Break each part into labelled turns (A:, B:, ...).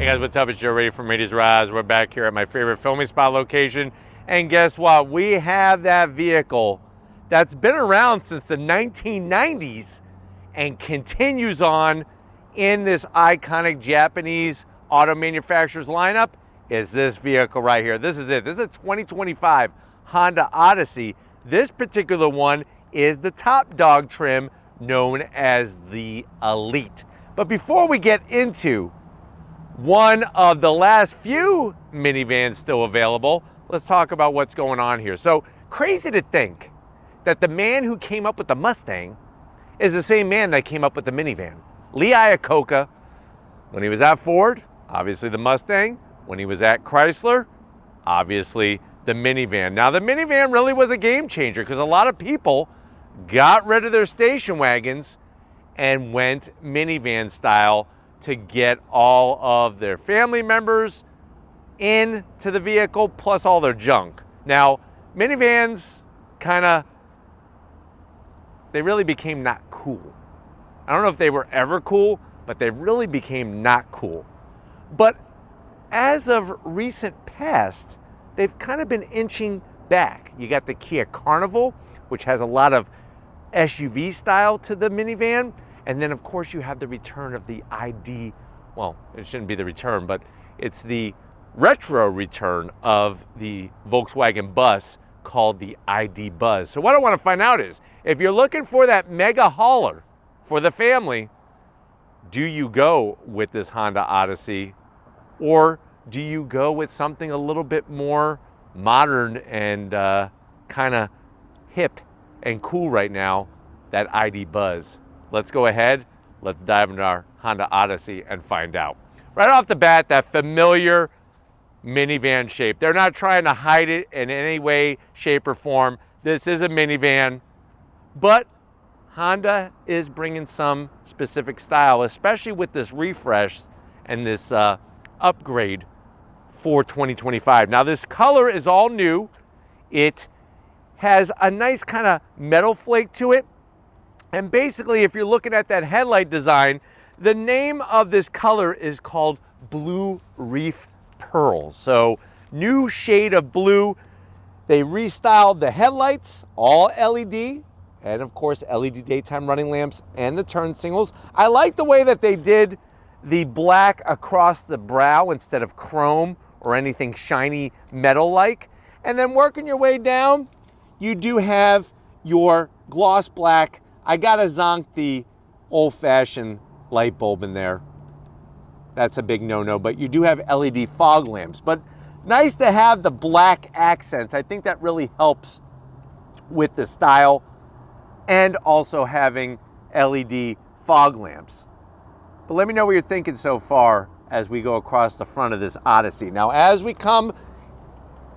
A: Hey guys, what's up? It's Joe Ready from Ratings Rise. We're back here at my favorite filming spot location. And guess what? We have that vehicle that's been around since the 1990s and continues on in this iconic Japanese auto manufacturer's lineup. Is this vehicle right here. This is it. This is a 2025 Honda Odyssey. This particular one is the top dog trim known as the Elite. But before we get into one of the last few minivans still available, let's talk about what's going on here. So crazy to think that the man who came up with the Mustang is the same man that came up with the minivan. Lee Iacocca, when he was at Ford, obviously the Mustang. When he was at Chrysler, obviously the minivan. Now the minivan really was a game changer because a lot of people got rid of their station wagons and went minivan style to get all of their family members into the vehicle, plus all their junk. Now, minivans they really became not cool. I don't know if they were ever cool, but they really became not cool. But as of recent past, they've kind of been inching back. You got the Kia Carnival, which has a lot of SUV style to the minivan. And then, of course, you have the return of the ID. Well, it shouldn't be the return, but it's the retro return of the Volkswagen bus called the ID Buzz. So what I want to find out is, if you're looking for that mega hauler for the family, do you go with this Honda Odyssey, or do you go with something a little bit more modern and kind of hip and cool right now, that ID Buzz? Let's go ahead, let's dive into our Honda Odyssey and find out. Right off the bat, that familiar minivan shape. They're not trying to hide it in any way, shape, or form. This is a minivan, but Honda is bringing some specific style, especially with this refresh and this upgrade for 2025. Now this color is all new. It has a nice kind of metal flake to it. And basically, if you're looking at that headlight design, the name of this color is called Blue Reef Pearl. So new shade of blue. They restyled the headlights, all LED, and of course LED daytime running lamps and the turn signals. I like the way that they did the black across the brow instead of chrome or anything shiny metal-like. And then working your way down, you do have your gloss black. I gotta zonk the old-fashioned light bulb in there. That's a big no-no, but you do have LED fog lamps. But nice to have the black accents. I think that really helps with the style, and also having LED fog lamps. But let me know what you're thinking so far as we go across the front of this Odyssey. Now, as we come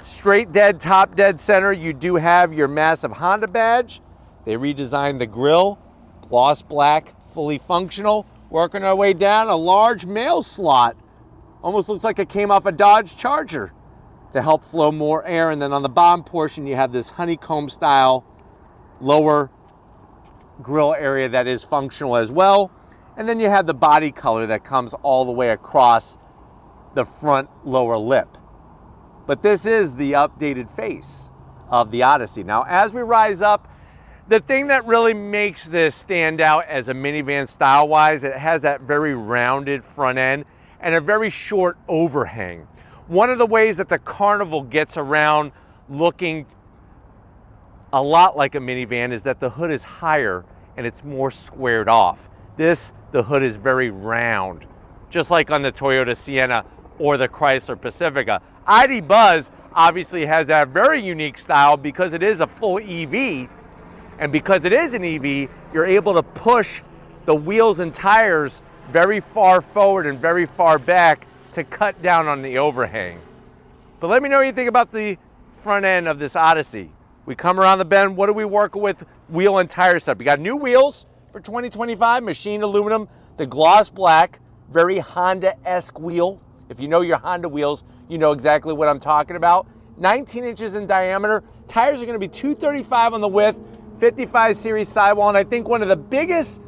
A: straight dead, top dead center, you do have your massive Honda badge. They redesigned the grille, gloss black, fully functional. Working our way down, a large mail slot. Almost looks like it came off a Dodge Charger to help flow more air. And then on the bottom portion, you have this honeycomb style lower grille area that is functional as well. And then you have the body color that comes all the way across the front lower lip. But this is the updated face of the Odyssey. Now, as we rise up, the thing that really makes this stand out as a minivan style-wise, it has that very rounded front end and a very short overhang. One of the ways that the Carnival gets around looking a lot like a minivan is that the hood is higher and it's more squared off. The hood is very round, just like on the Toyota Sienna or the Chrysler Pacifica. ID Buzz obviously has that very unique style because it is a full EV. And because it is an EV, you're able to push the wheels and tires very far forward and very far back to cut down on the overhang. But let me know what you think about the front end of this Odyssey. We come around the bend, what are we working with wheel and tire stuff? We got new wheels for 2025, machined aluminum, the gloss black, very Honda-esque wheel. If you know your Honda wheels, you know exactly what I'm talking about. 19 inches in diameter. Tires are gonna be 235 on the width, 55 series sidewall, and I think one of the biggest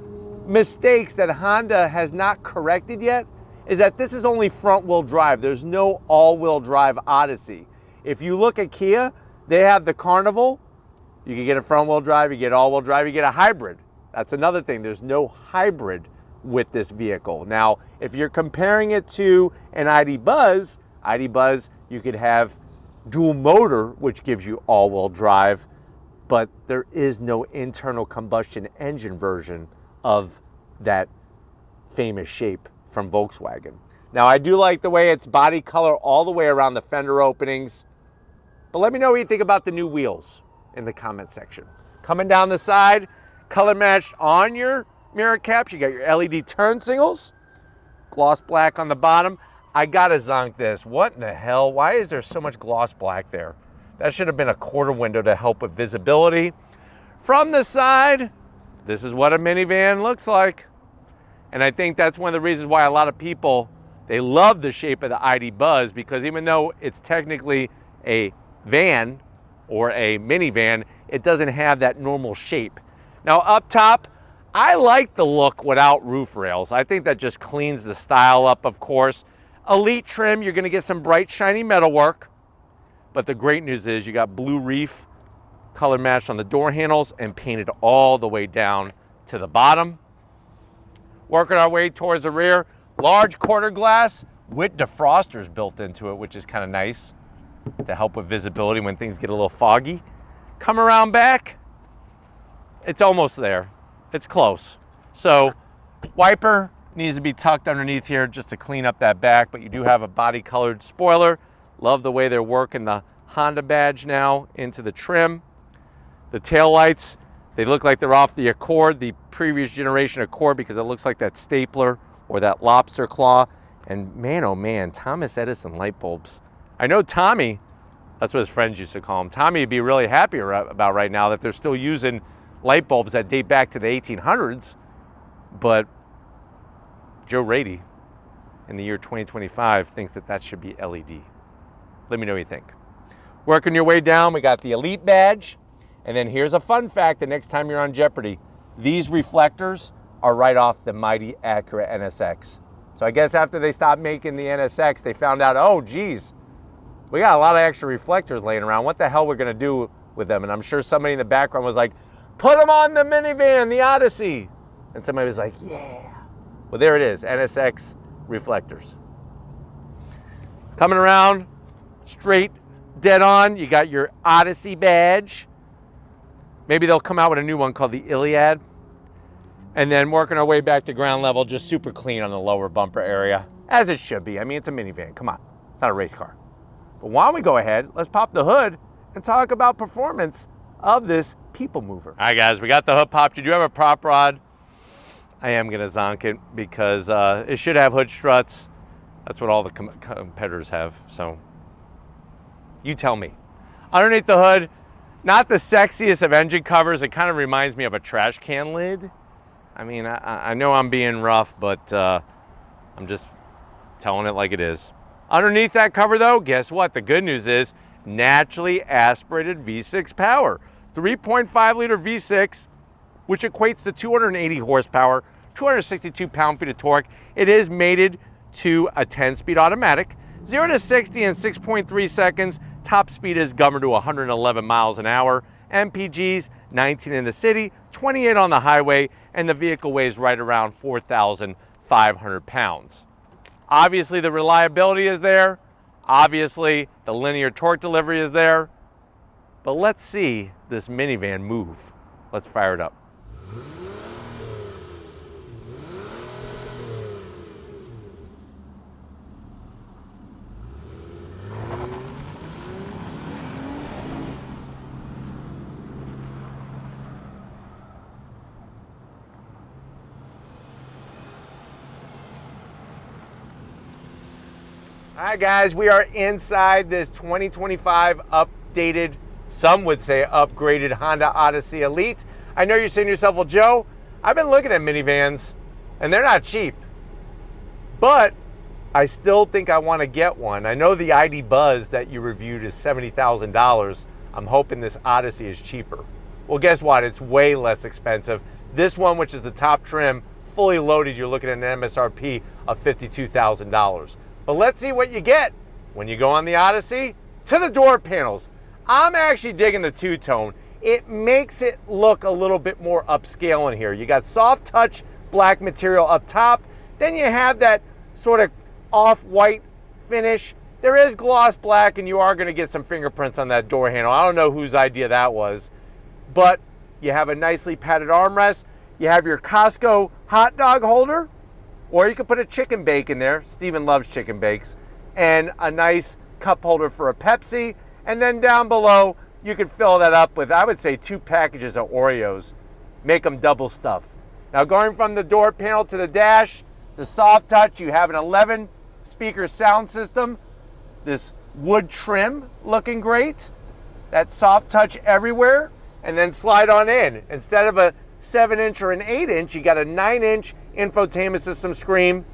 A: mistakes that Honda has not corrected yet is that this is only front-wheel drive. There's no all-wheel drive Odyssey. If you look at Kia, they have the Carnival. You can get a front-wheel drive, you get all-wheel drive, you get a hybrid. That's another thing. There's no hybrid with this vehicle. Now, if you're comparing it to an ID Buzz, you could have dual motor, which gives you all-wheel drive, but there is no internal combustion engine version of that famous shape from Volkswagen. Now, I do like the way it's body color all the way around the fender openings, but let me know what you think about the new wheels in the comment section. Coming down the side, color matched on your mirror caps. You got your LED turn signals, gloss black on the bottom. I gotta zonk this. What in the hell? Why is there so much gloss black there? That should have been a quarter window to help with visibility. From the side, this is what a minivan looks like. And I think that's one of the reasons why a lot of people, they love the shape of the ID Buzz, because even though it's technically a van or a minivan, it doesn't have that normal shape. Now up top, I like the look without roof rails. I think that just cleans the style up, of course. Elite trim, you're gonna get some bright, shiny metalwork. But the great news is you got blue reef, color matched on the door handles and painted all the way down to the bottom. Working our way towards the rear, large quarter glass with defrosters built into it, which is kind of nice to help with visibility when things get a little foggy. Come around back, it's almost there. It's close. So wiper needs to be tucked underneath here just to clean up that back, but you do have a body colored spoiler. Love the way they're working the Honda badge now into the trim. The taillights, they look like they're off the Accord, the previous generation Accord, because it looks like that stapler or that lobster claw. And man, oh man, Thomas Edison light bulbs. I know Tommy, that's what his friends used to call him. Tommy would be really happy about right now that they're still using light bulbs that date back to the 1800s, but Joe Rady in the year 2025 thinks that that should be LED. Let me know what you think. Working your way down, we got the Elite badge, and then here's a fun fact: the next time you're on Jeopardy, these reflectors are right off the mighty Acura NSX. So I guess after they stopped making the NSX, they found out, oh geez, we got a lot of extra reflectors laying around. What the hell we're gonna do with them? And I'm sure somebody in the background was like, put them on the minivan, the Odyssey. And somebody was like, yeah. Well, there it is, NSX reflectors. Coming around, straight, dead on, you got your Odyssey badge. Maybe they'll come out with a new one called the Iliad. And then working our way back to ground level, just super clean on the lower bumper area, as it should be. I mean, it's a minivan, come on, it's not a race car. But why don't we go ahead, let's pop the hood and talk about performance of this people mover. All right guys, we got the hood popped. You do have a prop rod. I am gonna zonk it because it should have hood struts. That's what all the competitors have, so you tell me. Underneath the hood, not the sexiest of engine covers. It kind of reminds me of a trash can lid. I mean, I know I'm being rough, but I'm just telling it like it is. Underneath that cover though, guess what? The good news is naturally aspirated V6 power. 3.5 liter V6, which equates to 280 horsepower, 262 pound-feet of torque. It is mated to a 10-speed automatic. 0 to 60 in 6.3 seconds. Top speed is governed to 111 miles an hour. MPGs, 19 in the city, 28 on the highway, and the vehicle weighs right around 4,500 pounds. Obviously, the reliability is there. Obviously, the linear torque delivery is there. But let's see this minivan move. Let's fire it up. All right, guys, we are inside this 2025 updated, some would say upgraded Honda Odyssey Elite. I know you're saying to yourself, well, Joe, I've been looking at minivans and they're not cheap, but I still think I want to get one. I know the ID Buzz that you reviewed is $70,000. I'm hoping this Odyssey is cheaper. Well, guess what? It's way less expensive. This one, which is the top trim, fully loaded, you're looking at an MSRP of $52,000. But let's see what you get when you go on the Odyssey. To the door panels, I'm actually digging the two-tone. It makes it look a little bit more upscale in here. You got soft touch black material up top. Then you have that sort of off-white finish. There is gloss black, and you are going to get some fingerprints on that door handle. I don't know whose idea that was, but you have a nicely padded armrest. You have your Costco hot dog holder, or you can put a chicken bake in there. Steven loves chicken bakes. And a nice cup holder for a Pepsi. And then down below, you can fill that up with, I would say, 2 packages of Oreos. Make them double stuff. Now, going from the door panel to the dash, the soft touch, you have an 11 speaker sound system. This wood trim looking great. That soft touch everywhere. And then slide on in. Instead of a 7-inch or an 8-inch, you got a 9-inch infotainment system screen.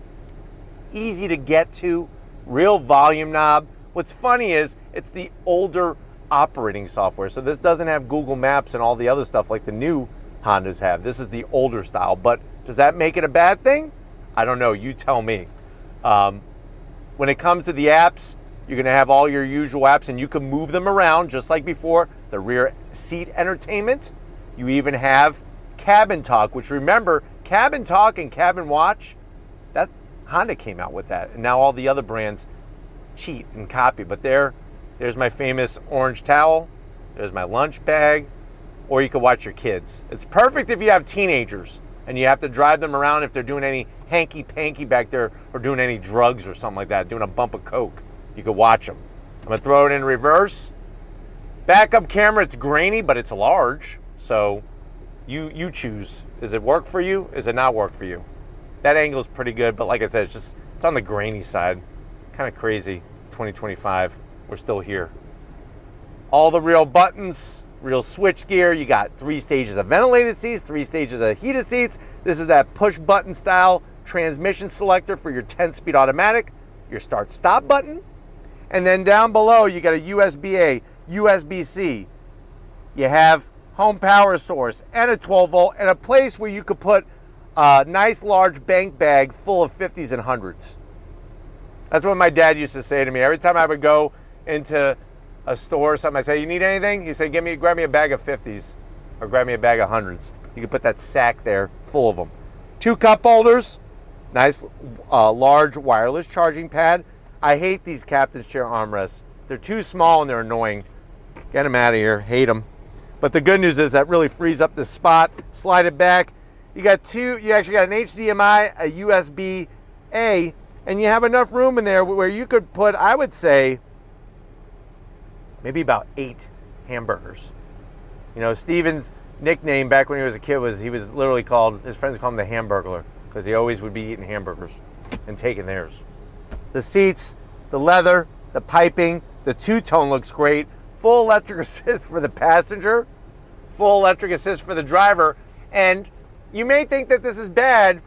A: Easy to get to. Real volume knob. What's funny is it's the older operating software. So this doesn't have Google Maps and all the other stuff like the new Hondas have. This is the older style. But does that make it a bad thing? I don't know. You tell me. When it comes to the apps, you're going to have all your usual apps, and you can move them around just like before. The rear seat entertainment. You even have cabin talk, which, remember, cabin talk and cabin watch, that Honda came out with that. And now all the other brands cheat and copy. But there's my famous orange towel. There's my lunch bag. Or you can watch your kids. It's perfect if you have teenagers and you have to drive them around if they're doing any hanky-panky back there or doing any drugs or something like that, doing a bump of coke. You can watch them. I'm going to throw it in reverse. Backup camera, it's grainy, but it's large. So you choose. Does it work for you? Does it not work for you? That angle is pretty good, but like I said, it's on the grainy side. Kind of crazy. 2025, we're still here. All the real buttons, real switch gear. You got 3 stages of ventilated seats, 3 stages of heated seats. This is that push button style transmission selector for your 10-speed automatic, your start-stop button. And then down below, you got a USB-A, USB-C. You have home power source and a 12-volt and a place where you could put a nice large bank bag full of 50s and 100s. That's what my dad used to say to me. Every time I would go into a store or something, I say, "You need anything?" He said, grab me a bag of 50s or grab me a bag of 100s. You can put that sack there full of them. 2 cup holders, nice large wireless charging pad. I hate these captain's chair armrests. They're too small and they're annoying. Get them out of here. Hate them. But the good news is that really frees up this spot. Slide it back. You actually got an HDMI, a USB-A, and you have enough room in there where you could put, I would say, maybe about 8 hamburgers. You know, Steven's nickname back when he was a kid was, he was literally called, his friends called him the Hamburglar, because he always would be eating hamburgers and taking theirs. The seats, the leather, the piping, the two-tone looks great. Full electric assist for the passenger, full electric assist for the driver. And you may think that this is bad,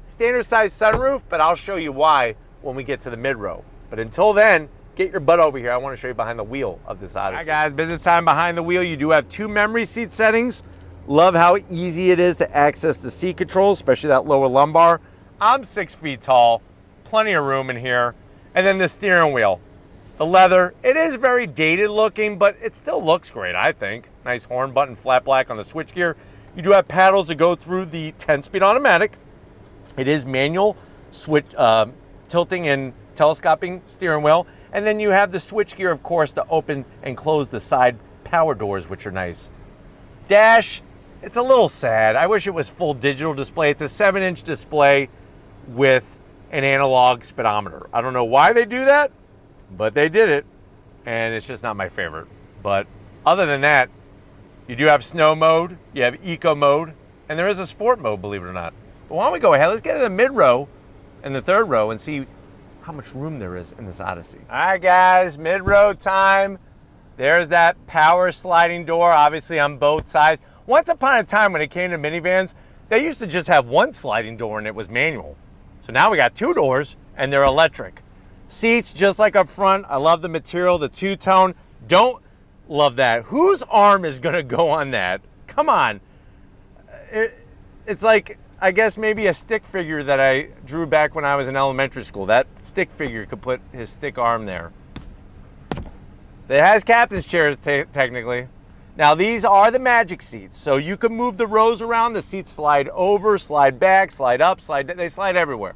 A: standard size sunroof, but I'll show you why when we get to the mid-row. But until then, get your butt over here. I want to show you behind the wheel of this Odyssey. All right, guys, business time behind the wheel. You do have 2 memory seat settings. Love how easy it is to access the seat controls, especially that lower lumbar. I'm 6 feet tall, plenty of room in here. And then the steering wheel. The leather, it is very dated looking, but it still looks great, I think. Nice horn button, flat black on the switchgear. You do have paddles to go through the 10-speed automatic. It is manual switch, tilting and telescoping steering wheel. And then you have the switchgear, of course, to open and close the side power doors, which are nice. Dash, it's a little sad. I wish it was full digital display. It's a 7-inch display with an analog speedometer. I don't know why they do that, but they did it, and it's just not my favorite. But other than that, you do have snow mode, you have eco mode, and there is a sport mode, believe it or not. But why don't we go ahead, let's get to the mid-row and the 3rd row and see how much room there is in this Odyssey. All right, guys, mid-row time. There's that power sliding door, obviously on both sides. Once upon a time when it came to minivans, they used to just have 1 sliding door and it was manual. So now we got 2 doors and they're electric. Seats just like up front. I love the material, the two-tone. Don't love that. Whose arm is gonna go on that? Come on. It's like I guess maybe a stick figure that I drew back when I was in elementary school. That stick figure could put his stick arm there. It has captain's chairs technically. Now these are the magic seats, so you can move the rows around. The seats slide over, slide back, slide up, they slide everywhere.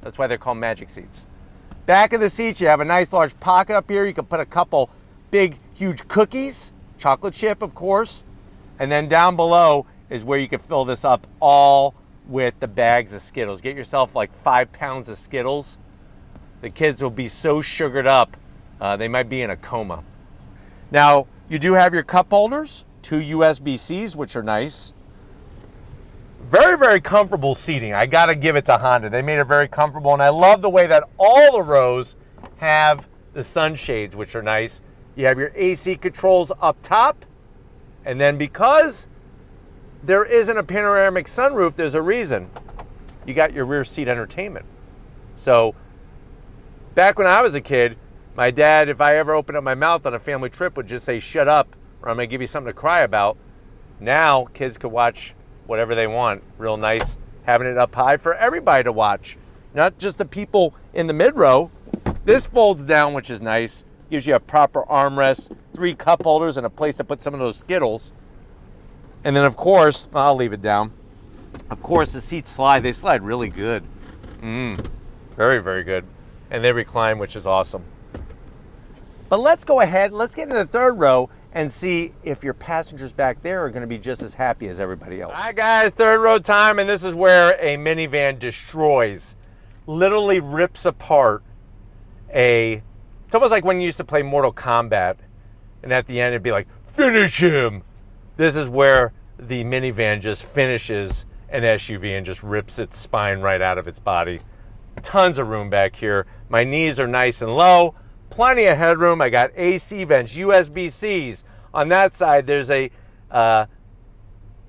A: That's why they're called magic seats. Back of the seats, you have a nice large pocket up here. You can put a couple big, huge cookies, chocolate chip, of course. And then down below is where you can fill this up all with the bags of Skittles. Get yourself like 5 pounds of Skittles. The kids will be so sugared up, they might be in a coma. Now, you do have your cup holders, 2 USB-Cs, which are nice. Very, very comfortable seating. I gotta give it to Honda. They made it very comfortable, and I love the way that all the rows have the sunshades, which are nice. You have your AC controls up top, and then because there isn't a panoramic sunroof, there's a reason. You got your rear seat entertainment. So, back when I was a kid, my dad, if I ever opened up my mouth on a family trip, would just say, shut up, or I'm gonna give you something to cry about. Now, kids could watch whatever they want. Real nice, having it up high for everybody to watch. Not just the people in the mid row. This folds down, which is nice. Gives you a proper armrest, 3 cup holders, and a place to put some of those Skittles. And then, of course, I'll leave it down. Of course, the seats slide. They slide really good. Very, very good. And they recline, which is awesome. But let's go ahead, let's get into the third row and see if your passengers back there are gonna be just as happy as everybody else. All right, guys, third row time, and this is where a minivan destroys, literally rips apart it's almost like when you used to play Mortal Kombat, and at the end it'd be like, finish him. This is where the minivan just finishes an SUV and just rips its spine right out of its body. Tons of room back here. My knees are nice and low. Plenty of headroom. I got AC vents, USB-Cs. On that side, there's a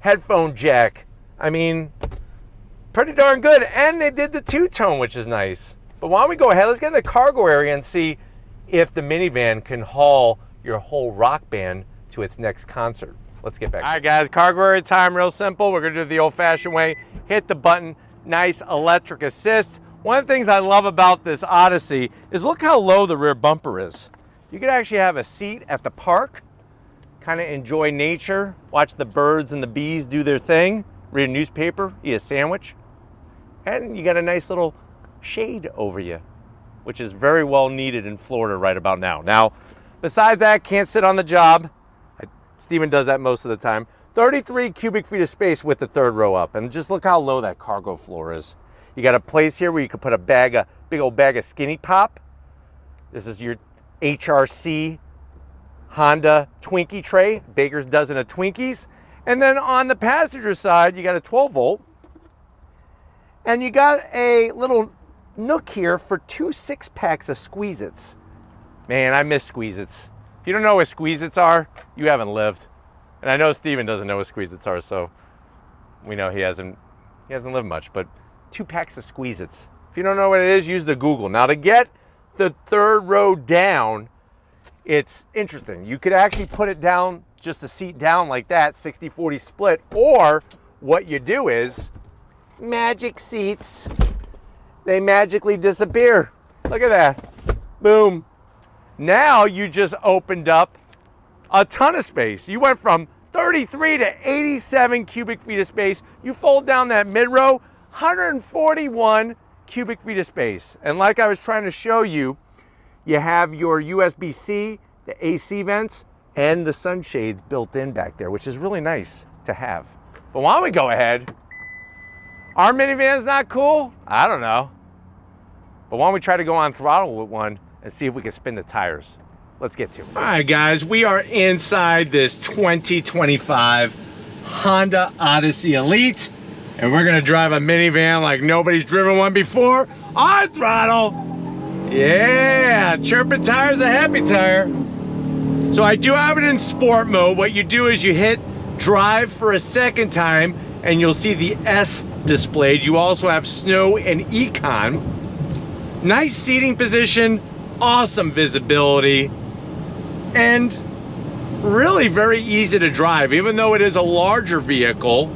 A: headphone jack. I mean, pretty darn good. And they did the two-tone, which is nice. But why don't we go ahead, let's get in the cargo area and see if the minivan can haul your whole rock band to its next concert. Let's get back. All right, guys, cargo area time, real simple. We're gonna do it the old-fashioned way. Hit the button, nice electric assist. One of the things I love about this Odyssey is look how low the rear bumper is. You could actually have a seat at the park, kind of enjoy nature, watch the birds and the bees do their thing, read a newspaper, eat a sandwich, and you got a nice little shade over you, which is very well needed in Florida right about now. Now, besides that, can't sit on the job. Steven does that most of the time. 33 cubic feet of space with the third row up, and just look how low that cargo floor is. You got a place here where you can put a big old bag of Skinny Pop. This is your HRC Honda Twinkie tray, baker's dozen of Twinkies. And then on the passenger side, you got a 12 volt. And you got a little nook here for 2 6-packs of Squeeze-Its. Man, I miss Squeeze-Its. If you don't know what Squeeze-Its are, you haven't lived. And I know Steven doesn't know what Squeeze-Its are, so we know he hasn't lived much, but 2 packs of Squeeze-Its. If you don't know what it is, use the Google. Now to get the third row down, it's interesting. You could actually put it down, just the seat down like that, 60-40 split, or what you do is, magic seats, they magically disappear. Look at that, boom. Now you just opened up a ton of space. You went from 33 to 87 cubic feet of space. You fold down that mid row, 141 cubic feet of space. And like I was trying to show you, you have your USB-C, the AC vents, and the sunshades built in back there, which is really nice to have. But why don't we go ahead? Our minivan's not cool? I don't know. But why don't we try to go on throttle with one and see if we can spin the tires? Let's get to it. All right, guys, we are inside this 2025 Honda Odyssey Elite, and we're gonna drive a minivan like nobody's driven one before. On throttle. Yeah, chirping tire's a happy tire. So I do have it in sport mode. What you do is you hit drive for a second time and you'll see the S displayed. You also have snow and econ. Nice seating position, awesome visibility, and really very easy to drive. Even though it is a larger vehicle,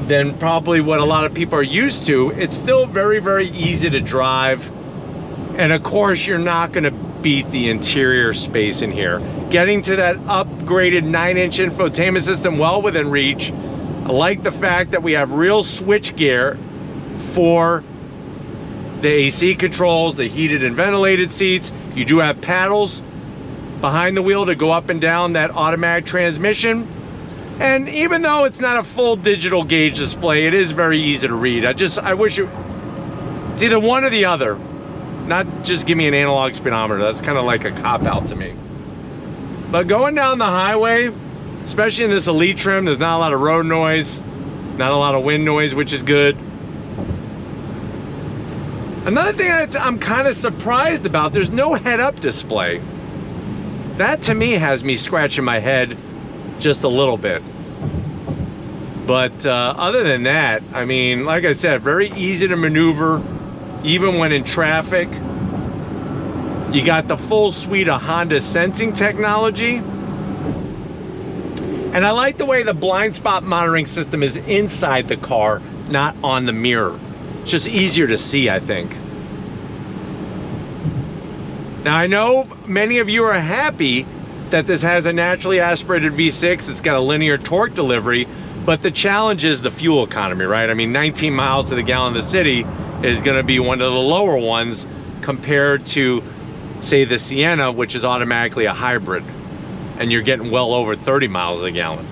A: than probably what a lot of people are used to. It's still very, very easy to drive. And of course, you're not gonna beat the interior space in here. Getting to that upgraded 9-inch infotainment system well within reach. I like the fact that we have real switch gear for the AC controls, the heated and ventilated seats. You do have paddles behind the wheel to go up and down that automatic transmission. And even though it's not a full digital gauge display, it is very easy to read. I wish it's either one or the other. Not just give me an analog speedometer. That's kind of like a cop-out to me. But going down the highway, especially in this Elite trim, there's not a lot of road noise, not a lot of wind noise, which is good. Another thing that I'm kind of surprised about, there's no head-up display. That to me has me scratching my head just a little bit. But other than that, I mean, like I said, very easy to maneuver, even when in traffic. You got the full suite of Honda sensing technology. And I like the way the blind spot monitoring system is inside the car, not on the mirror. It's just easier to see, I think. Now, I know many of you are happy that this has a naturally aspirated V6. It's got a linear torque delivery, but the challenge is the fuel economy, right? I mean, 19 miles to the gallon in the city is gonna be one of the lower ones compared to, say, the Sienna, which is automatically a hybrid, and you're getting well over 30 miles a gallon.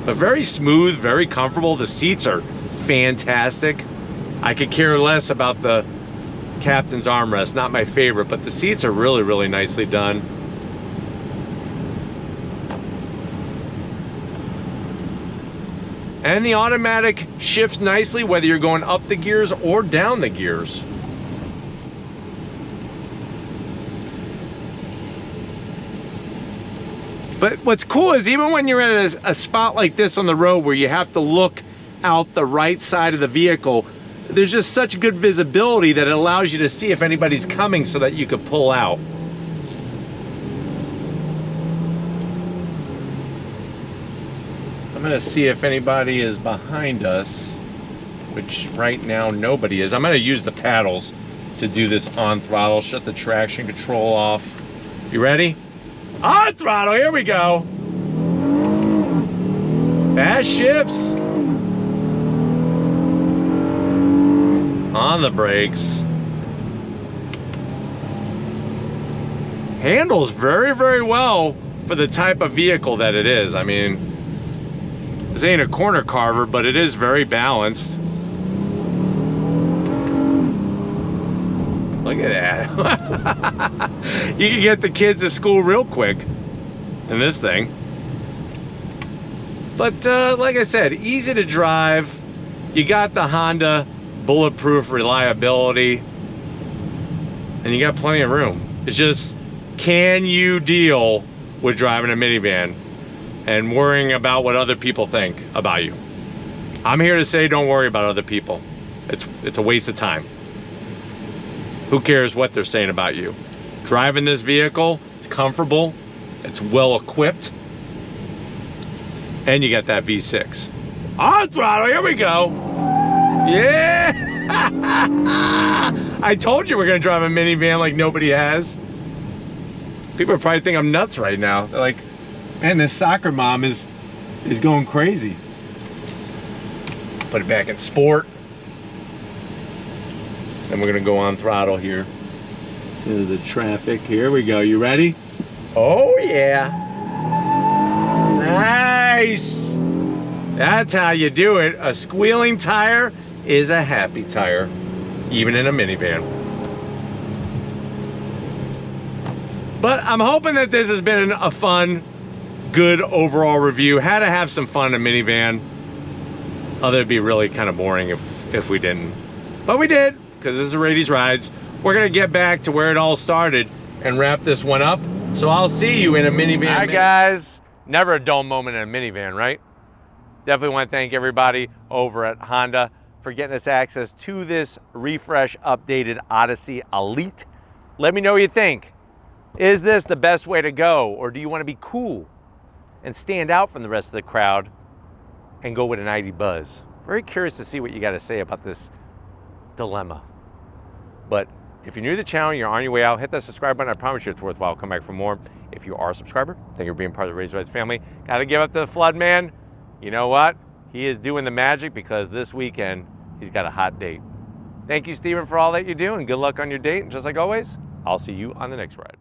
A: But very smooth, very comfortable. The seats are fantastic. I could care less about the captain's armrest, not my favorite, but the seats are really, really nicely done. And the automatic shifts nicely whether you're going up the gears or down the gears. But what's cool is even when you're in a spot like this on the road where you have to look out the right side of the vehicle, there's just such good visibility that it allows you to see if anybody's coming so that you could pull out. I'm gonna see if anybody is behind us, which right now nobody is. I'm gonna use the paddles to do this on throttle. Shut the traction control off. You ready? On throttle, here we go. Fast shifts. On the brakes. Handles very, very well for the type of vehicle that it is. I mean, this ain't a corner carver, but it is very balanced. Look at that. You can get the kids to school real quick in this thing. But like I said, easy to drive. You got the Honda bulletproof reliability, and you got plenty of room. It's just, can you deal with driving a minivan and worrying about what other people think about you? I'm here to say, don't worry about other people. It's a waste of time. Who cares what they're saying about you? Driving this vehicle, it's comfortable, it's well equipped, and you got that V6. On throttle, here we go. Yeah! I told you we're gonna drive a minivan like nobody has. People probably think I'm nuts right now. They're like, man, this soccer mom is going crazy. Put it back in sport. And we're gonna go on throttle here. See the traffic. Here we go. You ready? Oh yeah. Nice. That's how you do it. A squealing tire is a happy tire, even in a minivan. But I'm hoping that this has been a fun, good overall review. Had to have some fun in a minivan. Other it'd be really kind of boring if we didn't. But we did, because this is Rady's Rides. We're gonna get back to where it all started and wrap this one up. So I'll see you in a minivan. Hi guys. Never a dull moment in a minivan, right? Definitely want to thank everybody over at Honda for getting us access to this refresh updated Odyssey Elite. Let me know what you think. Is this the best way to go, or do you want to be cool and stand out from the rest of the crowd and go with an ID Buzz. Very curious to see what you got to say about this dilemma. But if you're new to the channel, you're on your way out, hit that subscribe button. I promise you it's worthwhile. Come back for more. If you are a subscriber, thank you for being part of the Razor Rights family. Got to give up to the Flood Man. You know what? He is doing the magic because this weekend he's got a hot date. Thank you, Steven, for all that you do, and good luck on your date. And just like always, I'll see you on the next ride.